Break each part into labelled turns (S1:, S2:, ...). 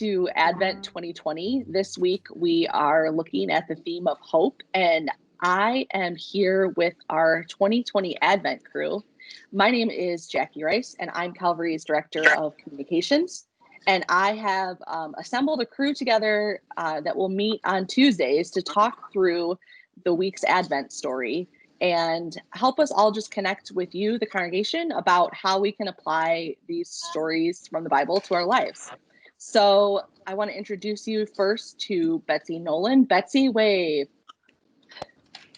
S1: to Advent 2020. This week we are looking at the theme of hope, and I am here with our 2020 Advent crew. My name is Jackie Rice, and I'm Calvary's Director of Communications. And I have assembled a crew together that will meet on Tuesdays to talk through the week's Advent story and help us all just connect with you, the congregation, about how we can apply these stories from the Bible to our lives. So I want to introduce you first to Betsy Nolan. Betsy, wave.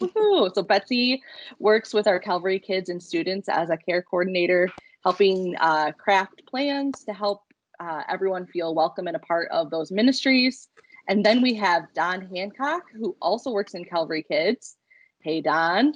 S1: Woohoo! So Betsy works with our Calvary kids and students as a care coordinator, helping craft plans to help everyone feel welcome and a part of those ministries. And then we have Don Hancock, who also works in Calvary Kids. Hey, Don.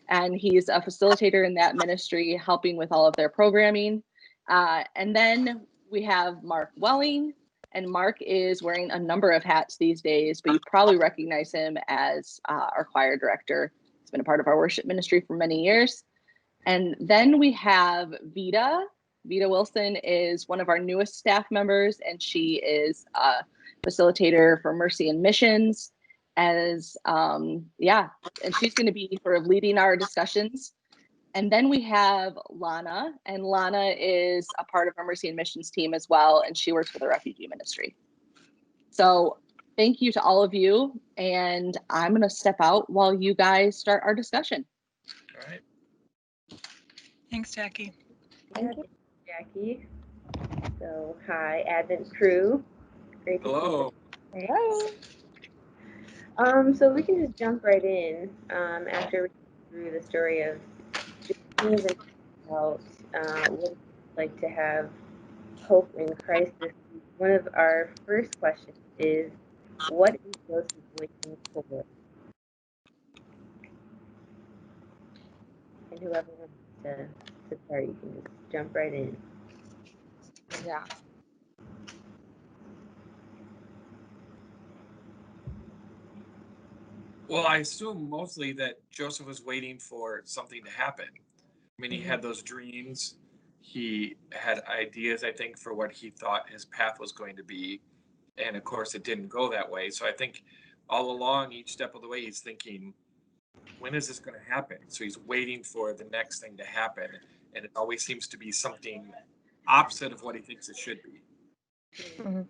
S1: And he's a facilitator in that ministry, helping with all of their programming. And then we have Mark Welling, and Mark is wearing a number of hats these days, but you probably recognize him as our choir director. He's been a part of our worship ministry for many years. And then we have Vita. Vita Wilson is one of our newest staff members, and she is a facilitator for Mercy and Missions. And she's going to be sort of leading our discussions. And then we have Lana, and Lana is a part of our Mercy and Missions team as well, and she works for the refugee ministry. So thank you to all of you, and I'm going to step out while you guys start our discussion.
S2: All right.
S3: Thanks, Jackie.
S4: Thank you, Jackie. So, hi, Advent crew. Great to
S2: Hello.
S4: see you. Hello. So we can just jump right in after we go through the story of Jesus and about what it's like to have hope in Christ this week. One of our first questions is, what is Joseph waiting for? And whoever wants to start, you can just jump right in.
S5: Yeah.
S2: Well, I assume mostly that Joseph was waiting for something to happen. I mean, he had those dreams. He had ideas, I think, for what he thought his path was going to be. And of course, it didn't go that way. So I think all along, each step of the way, he's thinking, when is this going to happen? So he's waiting for the next thing to happen. And it always seems to be something opposite of what he thinks it should be.
S5: Mhm.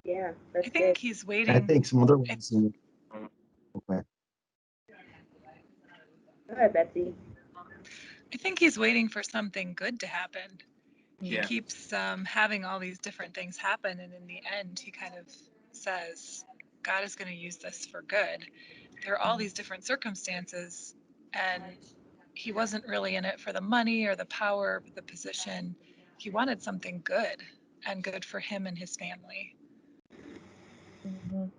S4: Yeah, that's
S3: I think
S4: good.
S3: he's waiting.
S6: I think some other ones. Okay.
S4: Go ahead, Betsy.
S3: I think he's waiting for something good to happen. He
S2: Yeah.
S3: keeps having all these different things happen, and in the end, he kind of says, God is going to use this for good. There are all these different circumstances, and he wasn't really in it for the money or the power or the position. He wanted something good and good for him and his family.
S5: Mhm.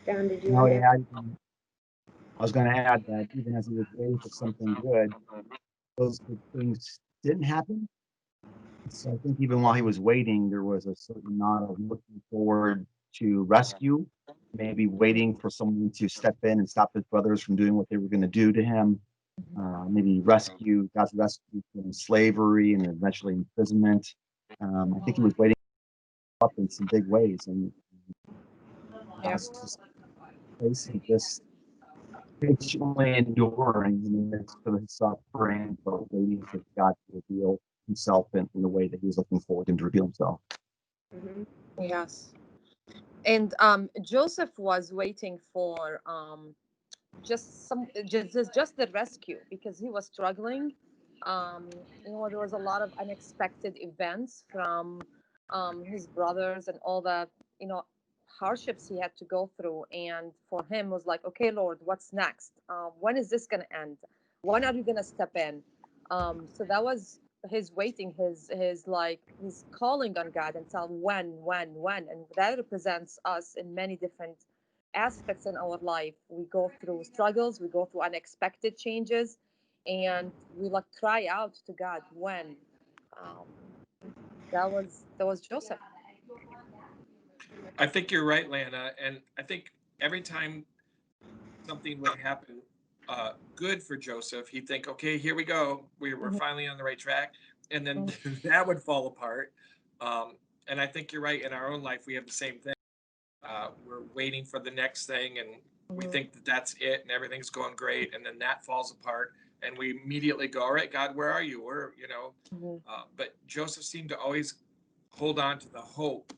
S4: John, did you
S6: No,
S4: want to?
S6: yeah, I was going to add that even as he was waiting for something good, those good things didn't happen. So I think even while he was waiting, there was a certain amount of looking forward to rescue, maybe waiting for someone to step in and stop his brothers from doing what they were going to do to him. Maybe God's rescue from slavery and eventually imprisonment. I think he was waiting up in some big ways, and
S5: Yeah.
S6: just facing this patiently enduring in the midst of his suffering, but waiting for God to reveal himself in the way that he was looking forward him to reveal himself.
S5: Yes. And Joseph was waiting for just the rescue, because he was struggling. There was a lot of unexpected events from his brothers and all the hardships he had to go through. And for him was like, okay, Lord, what's next? When is this going to end? When are you going to step in? So that was his waiting, his calling on God and tell when, and that represents us in many different aspects in our life. We go through struggles, we go through unexpected changes, and we cry out to God when. Um, that was Joseph.
S2: I think you're right, Lana. And I think every time something would happen good for Joseph. He'd think, okay, here we go. We're
S5: Mhm.
S2: finally on the right track. And then
S5: Mhm.
S2: that would fall apart. And I think you're right. In our own life, we have the same thing. We're waiting for the next thing, and we
S5: Mhm.
S2: think that that's it, and everything's going great, and then that falls apart, and we immediately go, "All right, God, where are you?"
S5: Mhm.
S2: But Joseph seemed to always hold on to the hope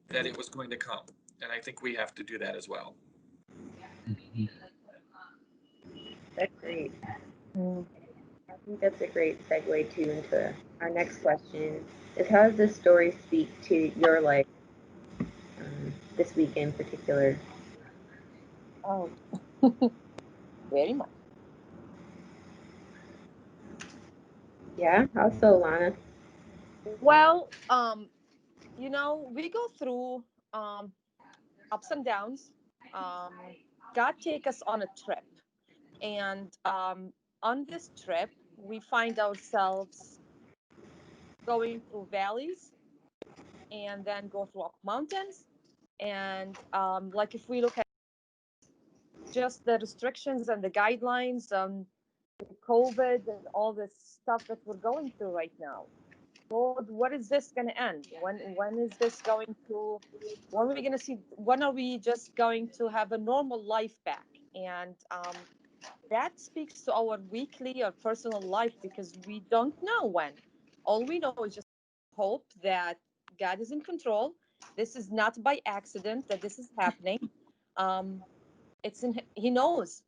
S2: that it was going to come, and I think we have to do that as well.
S6: Mhm.
S4: That's great.
S5: Mhm.
S4: I think that's a great segue too into our next question. Is how does this story speak to your life this week in particular?
S5: Oh, very much.
S4: Yeah. How so, Lana?
S5: Well, we go through ups and downs. Um, God take us on a trip, and on this trip, we find ourselves going through valleys and then go through up mountains. And like if we look at just the restrictions and the guidelines on COVID and all this stuff that we're going through right now. Lord, what is this going to end? When is this going to? When are we going to see? When are we just going to have a normal life back? And that speaks to our weekly or personal life because we don't know when. All we know is just hope that God is in control. This is not by accident that this is happening. Um, it's in He knows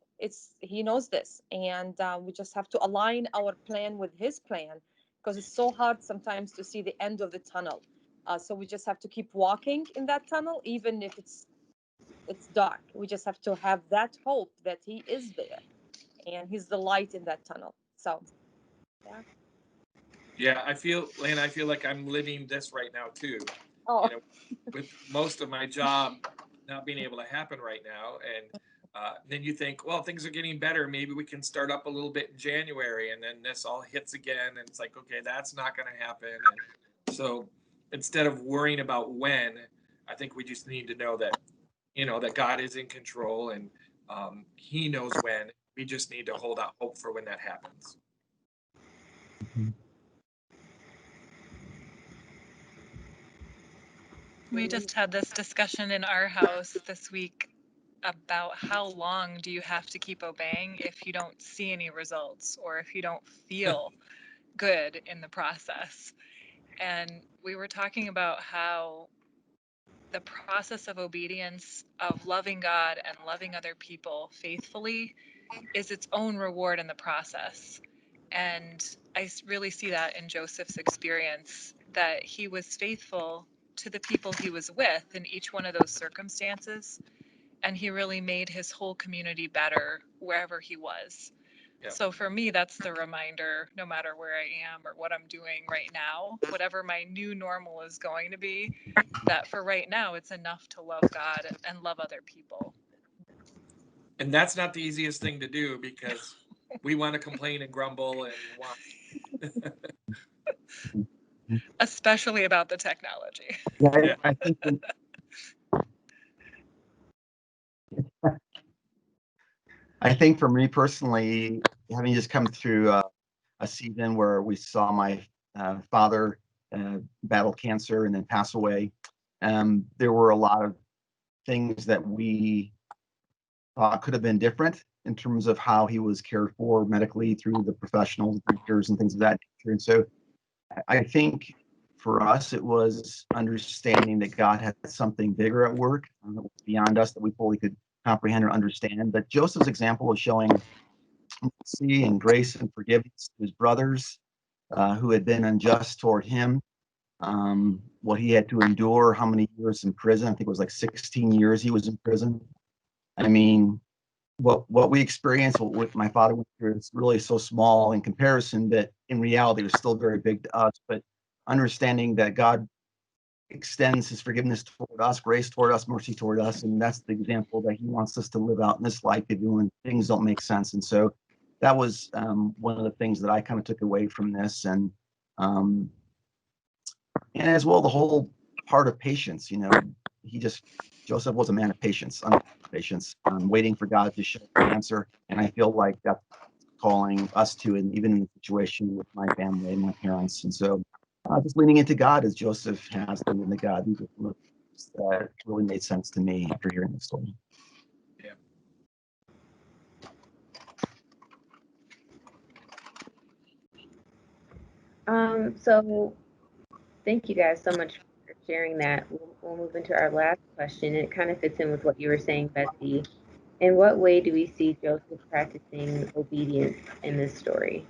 S5: he knows this, and we just have to align our plan with His plan because it's so hard sometimes to see the end of the tunnel. So we just have to keep walking in that tunnel, even if it's dark. We just have to have that hope that He is there and He's the light in that tunnel. So yeah.
S2: Yeah, Lana, I feel like I'm living this right now too. You
S5: Oh.
S2: know, with most of my job not being able to happen right now, and then you think, well, things are getting better. Maybe we can start up a little bit in January, and then this all hits again, and it's like, okay, that's not going to happen. And so instead of worrying about when, I think we just need to know that that God is in control, and He knows when. We just need to hold out hope for when that happens.
S6: Mhm.
S3: We just had this discussion in our house this week about how long do you have to keep obeying if you don't see any results or if you don't feel good in the process. And we were talking about how the process of obedience, of loving God and loving other people faithfully, is its own reward in the process. And I really see that in Joseph's experience, that he was faithful to the people he was with in each one of those circumstances. And he really made his whole community better wherever he was.
S2: Yeah.
S3: So for me, that's the reminder no matter where I am or what I'm doing right now, whatever my new normal is going to be, that for right now, it's enough to love God and love other people.
S2: And that's not the easiest thing to do because we want to complain and grumble and want.
S3: Especially about the technology.
S6: Yeah,
S2: Yeah.
S6: I think for me personally, having just come through a season where we saw my father battle cancer and then pass away, there were a lot of things that we thought could have been different in terms of how he was cared for medically through the professionals, doctors, and things of that nature. And so I think for us, it was understanding that God had something bigger at work beyond us that we fully could comprehend or understand. But Joseph's example was showing mercy and grace and forgiveness to his brothers who had been unjust toward him. What he had to endure, how many years in prison? I think it was like 16 years he was in prison. I mean, what we experienced, what my father went through, is really so small in comparison that in reality it was still very big to us. But understanding that God extends his forgiveness toward us, grace toward us, mercy toward us, and that's the example that he wants us to live out in this life, even when things don't make sense. And so that was one of the things that I kind of took away from this, um, and as well the whole part of patience. Joseph was a man of patience, patience, waiting for God to show the answer. And I feel like that's calling us to, and even in the situation with my family and my parents. And so just leaning into God as Joseph has leaned into God. These are some of the things that really made sense to me after hearing the story.
S2: Yeah.
S4: So thank you guys so much for sharing that. We'll move into our last question. It kind of fits in with what you were saying, Betsy. In what way do we see Joseph practicing obedience in this story?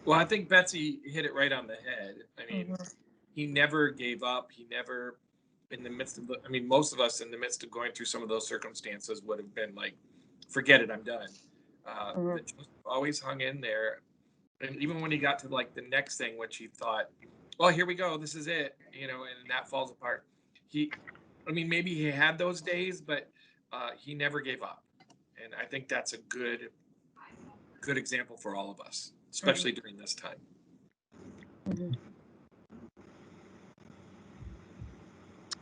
S2: Well, I think Betsy hit it right on the head. I mean,
S5: Mhm.
S2: he never gave up. He never, in the midst of, I mean, most of us in the midst of going through some of those circumstances would have been like, forget it, I'm done.
S5: Mhm.
S2: But Joseph always hung in there. And even when he got to like the next thing, which he thought, well, here we go, this is it, and that falls apart. I mean, maybe he had those days, but he never gave up. And I think that's a good example for all of us, especially during this time.
S5: Mhm.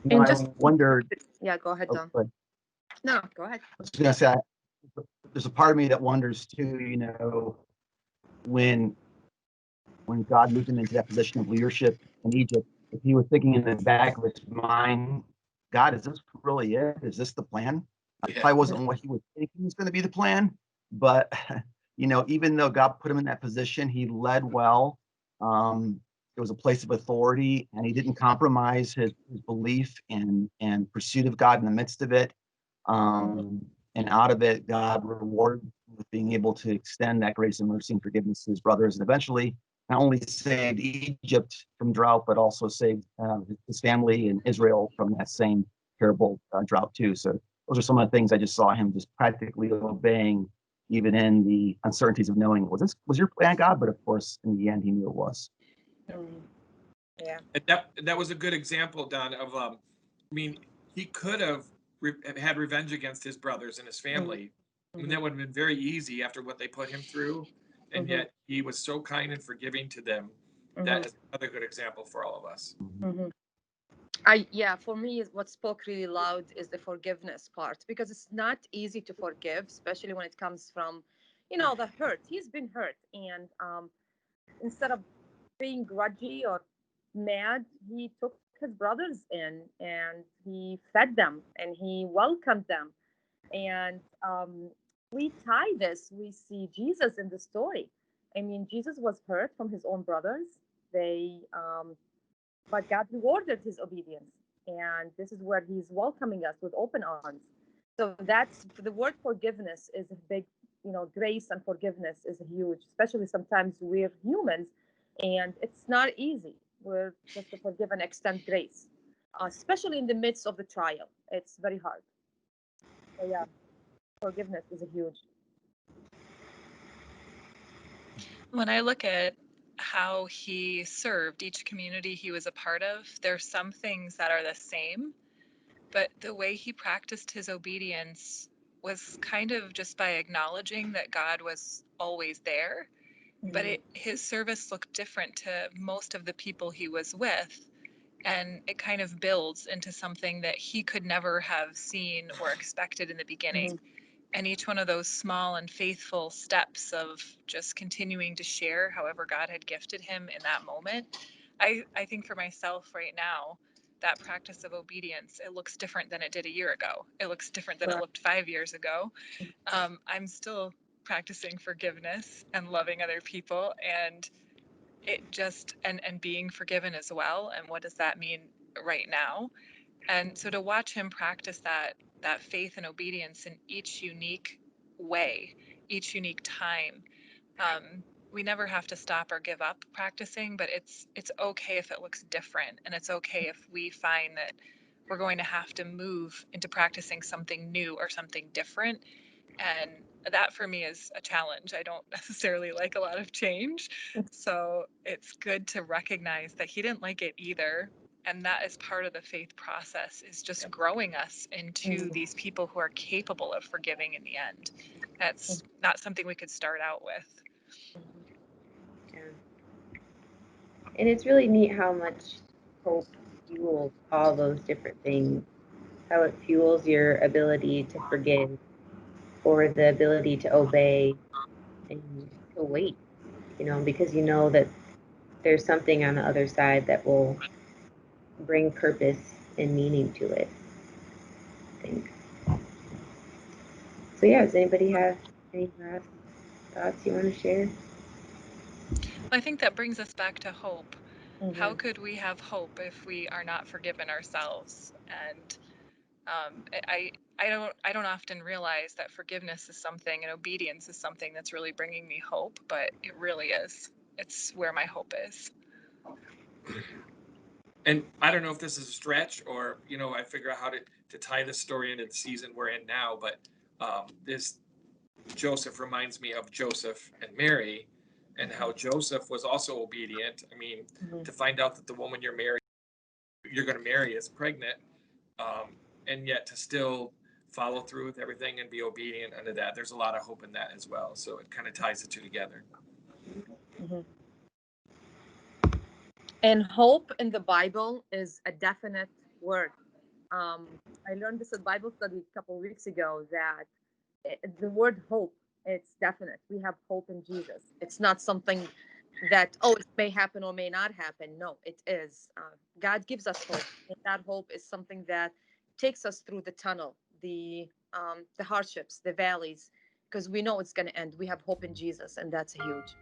S6: You know,
S5: And
S6: I
S5: just
S6: wondered.
S5: yeah, go ahead,
S6: Oh,
S5: Don.
S6: but
S5: No, go ahead.
S6: I was going to say, there's a part of me that wonders too. When God moved him into that position of leadership in Egypt, if he was thinking in the back of his mind, God, is this really it? Is this the plan? It
S2: Yeah.
S6: probably wasn't what he was thinking was going to be the plan, but even though God put him in that position, he led well. It was a place of authority, and he didn't compromise his belief and pursuit of God in the midst of it. And out of it, God rewarded with being able to extend that grace and mercy and forgiveness to his brothers, and eventually not only saved Egypt from drought, but also saved his family and Israel from that same terrible drought too. So those are some of the things I just saw him just practically obeying, even in the uncertainties of knowing, was your plan, God? But of course, in the end, he knew it was.
S5: Yeah.
S2: And that was a good example, Don, of I mean, he could have had revenge against his brothers and his family. I mean, that would have been very easy after what they put him through, and yet he was so kind and forgiving to them. That is another good example for all of us.
S5: Mhm. For me, what spoke really loud is the forgiveness part, because it's not easy to forgive, especially when it comes from, the hurt. He's been hurt, and instead of being grudgy or mad, he took his brothers in and he fed them and he welcomed them. And we tie this, we see Jesus in the story. I mean, Jesus was hurt from his own brothers. But God rewarded his obedience. And this is where he's welcoming us with open arms. So that's the word forgiveness is a big, grace and forgiveness is huge, especially sometimes we're humans and it's not easy. We're just to forgive and extend grace, especially in the midst of the trial. It's very hard. So, yeah, forgiveness is a huge.
S3: When I look at how he served each community he was a part of, there's some things that are the same, but the way he practiced his obedience was kind of just by acknowledging that God was always there. But his service looked different to most of the people he was with. And it kind of builds into something that he could never have seen or expected in the beginning. And each one of those small and faithful steps of just continuing to share however God had gifted him in that moment. I think for myself right now, that practice of obedience, it looks different than it did a year ago. It looks different than it looked 5 years ago. I'm still practicing forgiveness and loving other people, and it just and being forgiven as well. And what does that mean right now? And so to watch him practice that faith and obedience in each unique way, each unique time, we never have to stop or give up practicing, but it's okay if it looks different, and it's okay if we find that we're going to have to move into practicing something new or something different. And that for me is a challenge. I don't necessarily like a lot of change. So it's good to recognize that he didn't like it either. And that is part of the faith process, is just growing us into these people who are capable of forgiving in the end. That's not something we could start out with.
S4: Yeah. And it's really neat how much hope fuels all those different things. How it fuels your ability to forgive, or the ability to obey, and to wait, because you know that there's something on the other side that will bring purpose and meaning to it, I think. So yeah, does anybody have any last thoughts you want to share?
S3: I think that brings us back to hope.
S5: Mhm.
S3: How could we have hope if we are not forgiven ourselves? And I don't often realize that forgiveness is something and obedience is something that's really bringing me hope, but it really is. It's where my hope is.
S2: And I don't know if this is a stretch or, I figure out how to tie this story into the season we're in now, but this Joseph reminds me of Joseph and Mary, and how Joseph was also obedient. I mean, to find out that the woman you're going to marry is pregnant, and yet to still follow through with everything and be obedient unto that. There's a lot of hope in that as well. So it kind of ties the two together.
S5: Mm-hmm. And hope in the Bible is a definite word. I learned this at Bible study a couple of weeks ago, that the word hope, it's definite. We have hope in Jesus. It's not something that, oh, it may happen or may not happen. No, it is. God gives us hope, and that hope is something that takes us through the tunnel, the hardships, the valleys, because we know it's going to end. We have hope in Jesus, and that's huge.